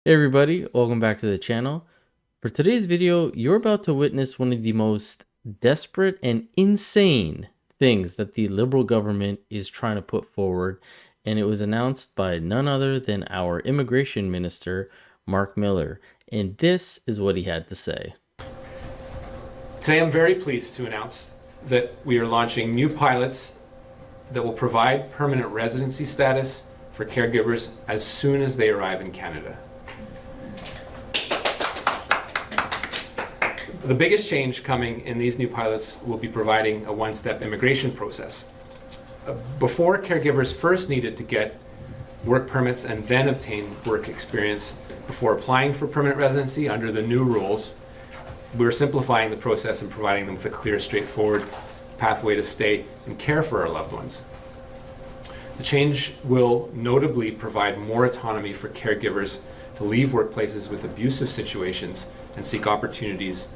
Hey everybody, welcome back to the channel. For today's video, you're about to witness one of the most desperate and insane things that the liberal government is trying to put forward, and it was announced by none other than our immigration minister, Mark Miller, and this is what he had to say. Today I'm very pleased to announce that we are launching new pilots that will provide permanent residency status for caregivers as soon as they arrive in Canada. The biggest change coming in these new pilots will be providing a one-step immigration process. Before, caregivers first needed to get work permits and then obtain work experience before applying for permanent residency. Under the new rules, we're simplifying the process and providing them with a clear, straightforward pathway to stay and care for our loved ones. The change will notably provide more autonomy for caregivers to leave workplaces with abusive situations and seek opportunities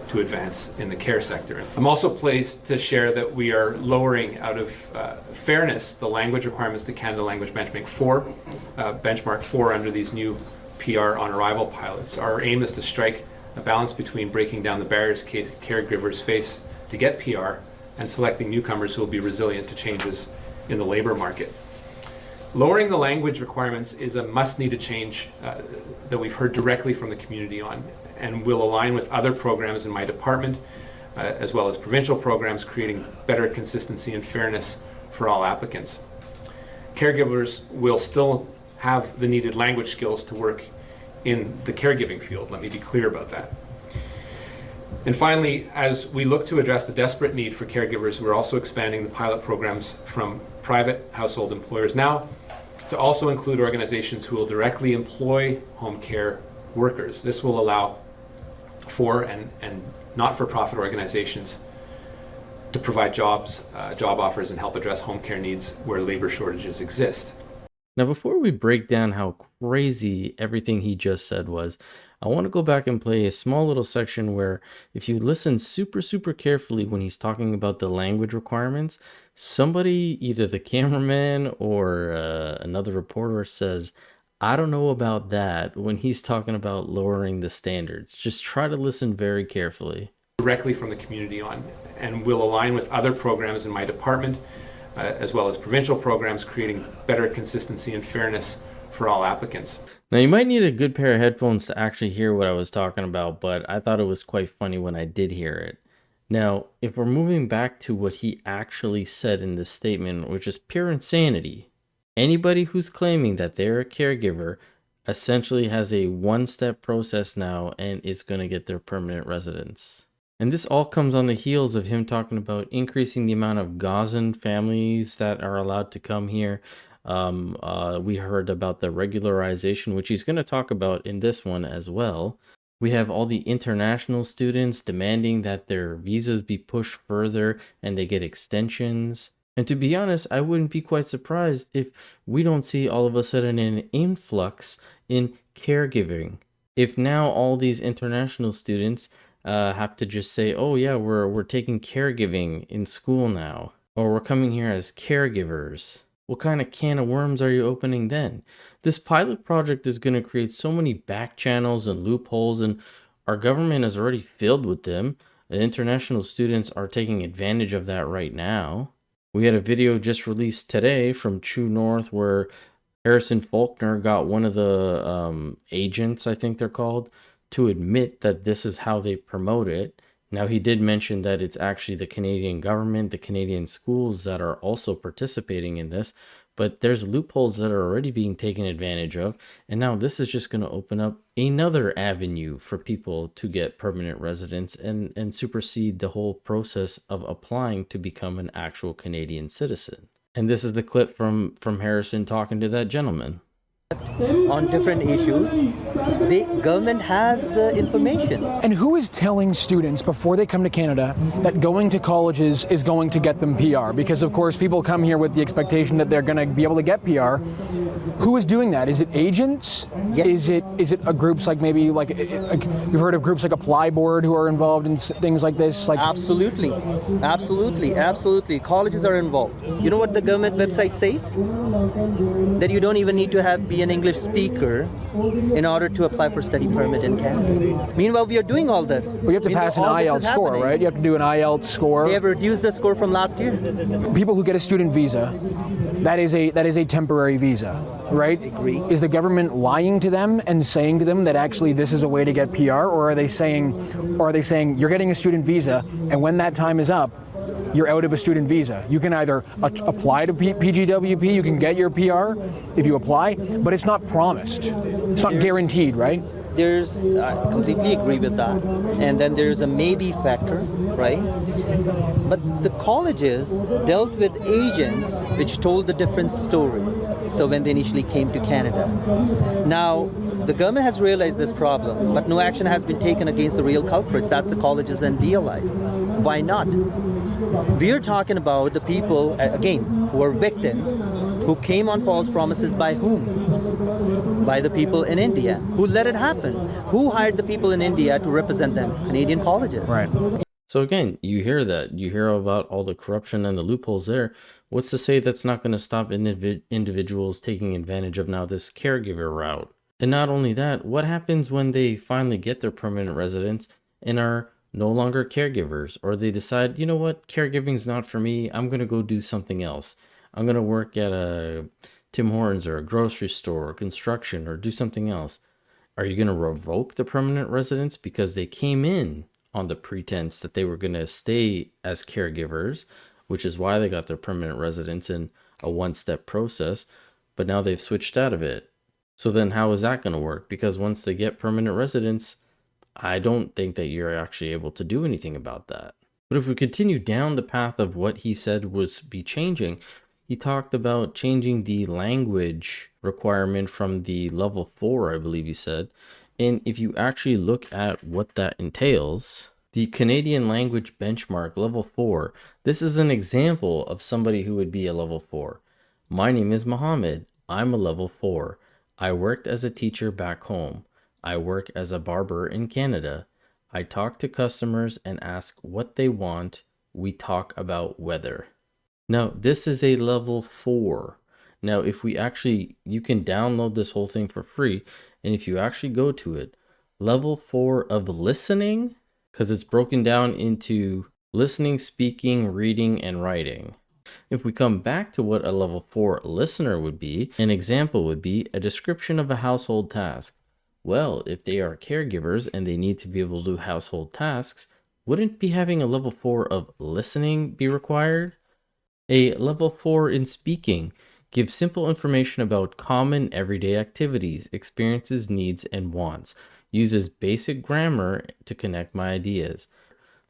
to advance in the care sector. I'm also pleased to share that we are lowering, out of fairness, the language requirements to Canada Language Benchmark 4 under these new PR on arrival pilots. Our aim is to strike a balance between breaking down the barriers caregivers face to get PR and selecting newcomers who will be resilient to changes in the labor market. Lowering the language requirements is a must-needed change that we've heard directly from the community on, and will align with other programs in my department, as well as provincial programs, creating better consistency and fairness for all applicants. Caregivers will still have the needed language skills to work in the caregiving field. Let me be clear about that. And finally, as we look to address the desperate need for caregivers, we're also expanding the pilot programs from private household employers now to also include organizations who will directly employ home care workers. This will allow for and not-for-profit organizations to provide job offers and help address home care needs where labor shortages exist. Now, before we break down how crazy everything he just said was, I want to go back and play a small little section where if you listen super carefully when he's talking about the language requirements, somebody, either the cameraman or another reporter, says, "I don't know about that," when he's talking about lowering the standards. Just try to listen very carefully. Directly from the community on, and will align with other programs in my department, as well as provincial programs, creating better consistency and fairness for all applicants. Now, you might need a good pair of headphones to actually hear what I was talking about, but I thought it was quite funny when I did hear it. Now, if we're moving back to what he actually said in this statement, which is pure insanity, anybody who's claiming that they're a caregiver essentially has a one-step process now and is going to get their permanent residence. And this all comes on the heels of him talking about increasing the amount of Gazan families that are allowed to come here. We heard about the regularization, which he's going to talk about in this one as well. We have all the international students demanding that their visas be pushed further and they get extensions. And to be honest, I wouldn't be quite surprised if we don't see all of a sudden an influx in caregiving. If now all these international students have to just say, "Oh yeah, we're taking caregiving in school now," or "We're coming here as caregivers." What kind of can of worms are you opening then? This pilot project is going to create so many back channels and loopholes, and our government is already filled with them. And international students are taking advantage of that right now. We had a video just released today from True North where Harrison Faulkner got one of the agents, I think they're called, to admit that this is how they promote it. Now, he did mention that it's actually the Canadian government, the Canadian schools that are also participating in this, but there's loopholes that are already being taken advantage of, and now this is just going to open up another avenue for people to get permanent residence and supersede the whole process of applying to become an actual Canadian citizen. And this is the clip from Harrison talking to that gentleman. On different issues, the government has the information. And who is telling students before they come to Canada that going to colleges is going to get them PR? Because of course people come here with the expectation that they're going to be able to get PR. Who is doing that? Is it agents? Yes. Is it groups like maybe like you've heard of groups like Apply Board who are involved in things like this? Like Absolutely. Colleges are involved. You know what the government website says? That you don't even need to have be an English speaker in order to apply for study permit in Canada. Meanwhile, we are doing all this. But you have to pass an all this IELTS is score, happening. right? You have to do an IELTS score. They have reduced the score from last year. People who get a student visa, that is a temporary visa, right? Agree. Is the government lying to them and saying to them that actually this is a way to get PR, or are they saying you're getting a student visa, and when that time is up, you're out of a student visa? You can either apply to PGWP, you can get your PR if you apply, but it's not promised. It's not guaranteed, right? I completely agree with that. And then there's a maybe factor, right? But the colleges dealt with agents which told the different story. So when they initially came to Canada. Now, the government has realized this problem, but no action has been taken against the real culprits. That's the colleges and DLIs. Why not? We're talking about the people, again, who are victims, who came on false promises by whom? By the people in India. Who let it happen? Who hired the people in India to represent them? Canadian colleges. Right. So again, you hear that. You hear about all the corruption and the loopholes there. What's to say that's not going to stop individuals taking advantage of now this caregiver route? And not only that, what happens when they finally get their permanent residence and are no longer caregivers, or they decide, you know what, caregiving is not for me. I'm going to go do something else. I'm going to work at a Tim Hortons or a grocery store or construction or do something else. Are you going to revoke the permanent residence because they came in on the pretense that they were going to stay as caregivers, which is why they got their permanent residence in a one-step process, but now they've switched out of it? So then how is that going to work? Because once they get permanent residence, I don't think that you're actually able to do anything about that. But if we continue down the path of what he said was be changing, he talked about changing the language requirement from the level 4, I believe he said. And if you actually look at what that entails, the Canadian language benchmark level 4, this is an example of somebody who would be a level 4. My name is Mohammed. I'm a level 4. I worked as a teacher back home. I work as a barber in Canada. I talk to customers and ask what they want. We talk about weather. Now, this is a level 4. Now, if we actually, you can download this whole thing for free. And if you actually go to it, level 4 of listening, because it's broken down into listening, speaking, reading, and writing. If we come back to what a level 4 listener would be, an example would be a description of a household task. Well, if they are caregivers and they need to be able to do household tasks, wouldn't be having a level 4 of listening be required? A level 4 in speaking gives simple information about common everyday activities, experiences, needs, and wants. Uses basic grammar to connect my ideas.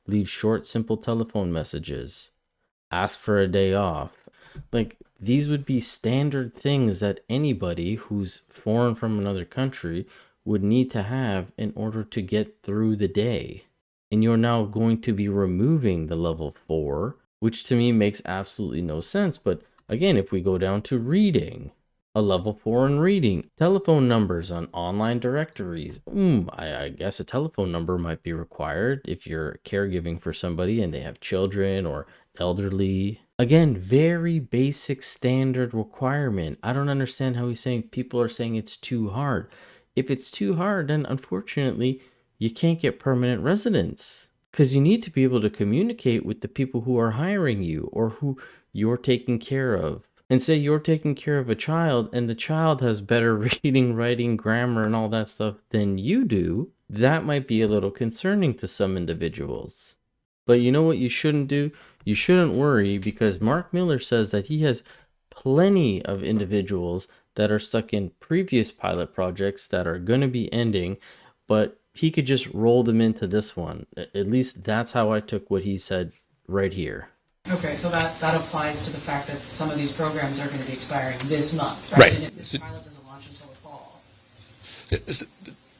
Leave short, simple telephone messages. Ask for a day off. Like, these would be standard things that anybody who's foreign from another country would need to have in order to get through the day. And you're now going to be removing the level 4, which to me makes absolutely no sense. But again, if we go down to reading, a level 4 in reading, telephone numbers on online directories. I guess a telephone number might be required if you're caregiving for somebody and they have children or elderly. Again, very basic standard requirement. I don't understand how he's saying people are saying it's too hard. If it's too hard, then unfortunately, you can't get permanent residence because you need to be able to communicate with the people who are hiring you or who you're taking care of. And say you're taking care of a child and the child has better reading, writing, grammar, and all that stuff than you do, that might be a little concerning to some individuals. But you know what you shouldn't do? You shouldn't worry, because Mark Miller says that he has plenty of individuals that are stuck in previous pilot projects that are going to be ending, but he could just roll them into this one. At least that's how I took what he said right here. Okay, so that applies to the fact that some of these programs are going to be expiring this month, Right. And if this pilot doesn't launch until the fall.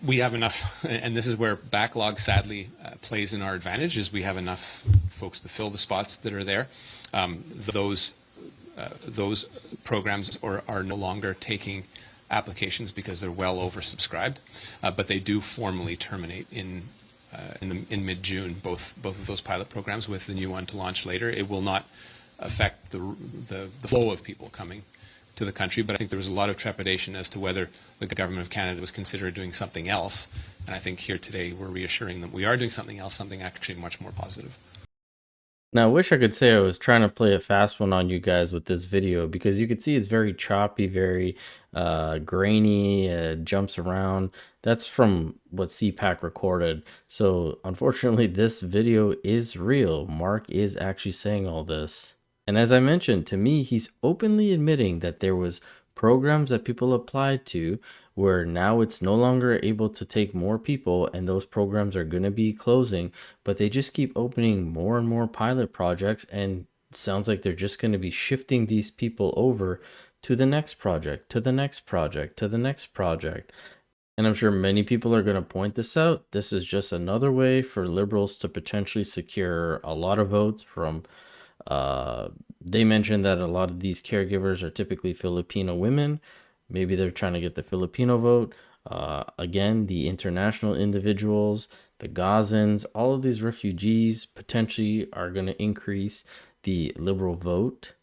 We have enough, and this is where backlog sadly plays in our advantage, is we have enough folks to fill the spots that are there. Those programs are no longer taking applications because they're well oversubscribed, but they do formally terminate in mid-June, both of those pilot programs, with the new one to launch later. It will not affect the flow of people coming to the country, but I think there was a lot of trepidation as to whether the government of Canada was considering doing something else. And I think here today we're reassuring them we are doing something else, something actually much more positive. Now, I wish I could say I was trying to play a fast one on you guys with this video, because you could see it's very choppy, very grainy, jumps around. That's from what CPAC recorded. So unfortunately, this video is real. Mark is actually saying all this. And as I mentioned, to me, he's openly admitting that there was programs that people applied to where now it's no longer able to take more people, and those programs are going to be closing, but they just keep opening more and more pilot projects, and it sounds like they're just going to be shifting these people over to the next project, to the next project, to the next project. And I'm sure many people are going to point this out. This is just another way for liberals to potentially secure a lot of votes from they mentioned that a lot of these caregivers are typically Filipino women. Maybe they're trying to get the Filipino vote. Again, the international individuals, the Gazans, all of these refugees potentially are going to increase the liberal vote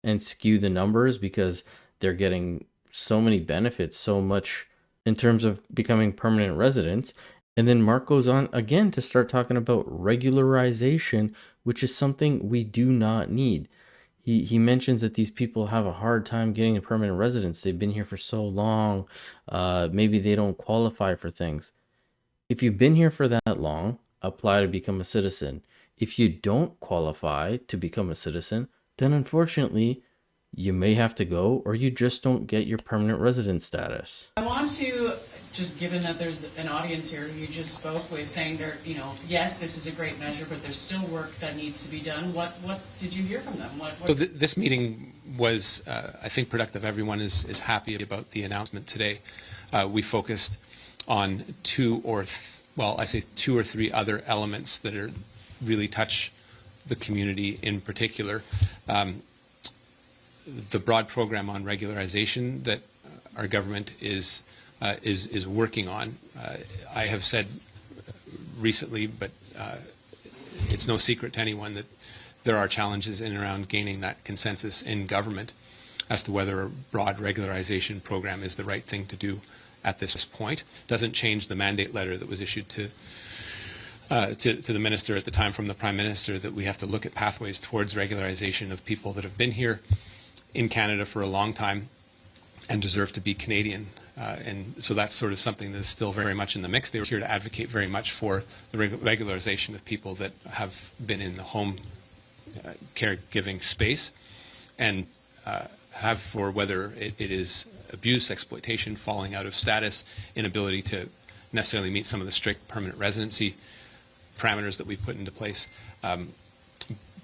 and skew the numbers because they're getting so many benefits, so much in terms of becoming permanent residents. And then Mark goes on again to start talking about regularization, which is something we do not need. He mentions that these people have a hard time getting a permanent residence. They've been here for so long. Maybe they don't qualify for things. If you've been here for that long, apply to become a citizen. If you don't qualify to become a citizen, then unfortunately, you may have to go, or you just don't get your permanent resident status. I want to, just given that there's an audience here who you just spoke with saying they're, yes, this is a great measure, but there's still work that needs to be done. What did you hear from them? So this meeting was, I think, productive. Everyone is happy about the announcement today. We focused on two or three other elements that are really touch the community in particular. The broad program on regularization that our government is working on. I have said recently, but it's no secret to anyone that there are challenges in and around gaining that consensus in government as to whether a broad regularization program is the right thing to do at this point. Doesn't change the mandate letter that was issued to the minister at the time from the Prime Minister that we have to look at pathways towards regularization of people that have been here in Canada for a long time and deserve to be Canadian. And so that's sort of something that's still very much in the mix. They were here to advocate very much for the regularization of people that have been in the home caregiving space and have for whether it is abuse, exploitation, falling out of status, inability to necessarily meet some of the strict permanent residency parameters that we've put into place.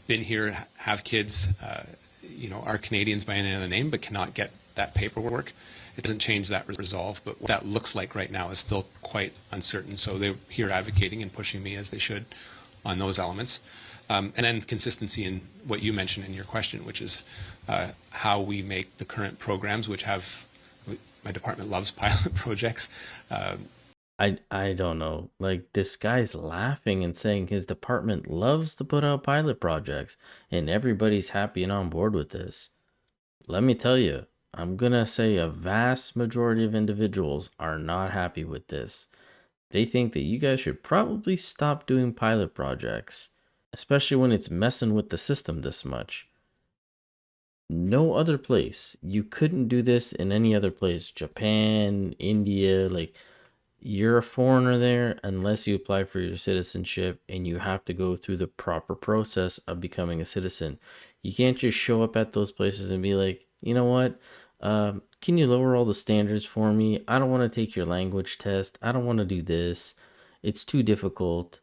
Been here, have kids, are Canadians by any other name, but cannot get that paperwork. It doesn't change that resolve, but what that looks like right now is still quite uncertain. So they're here advocating and pushing me as they should on those elements. And then consistency in what you mentioned in your question, which is how we make the current programs, which have, my department loves pilot projects. I don't know. Like, this guy's laughing and saying his department loves to put out pilot projects and everybody's happy and on board with this. Let me tell you, I'm gonna say a vast majority of individuals are not happy with this. They think that you guys should probably stop doing pilot projects, especially when it's messing with the system this much. No other place. You couldn't do this in any other place. Japan, India, like, you're a foreigner there unless you apply for your citizenship and you have to go through the proper process of becoming a citizen. You can't just show up at those places and be like, you know what? Can you lower all the standards for me? I don't want to take your language test. I don't want to do this. It's too difficult.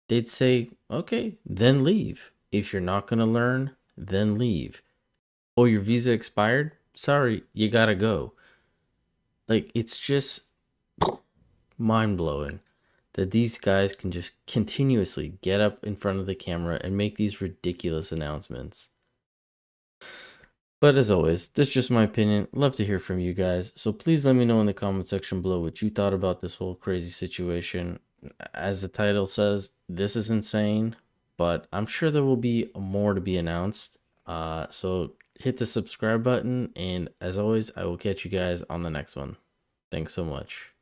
They'd say, okay, then leave. If you're not going to learn, then leave. Oh, your visa expired? Sorry, you gotta go. Like, it's just mind-blowing that these guys can just continuously get up in front of the camera and make these ridiculous announcements. But as always, this is just my opinion. Love to hear from you guys. So please let me know in the comment section below what you thought about this whole crazy situation. As the title says, this is insane, but I'm sure there will be more to be announced. So hit the subscribe button, and as always, I will catch you guys on the next one. Thanks so much.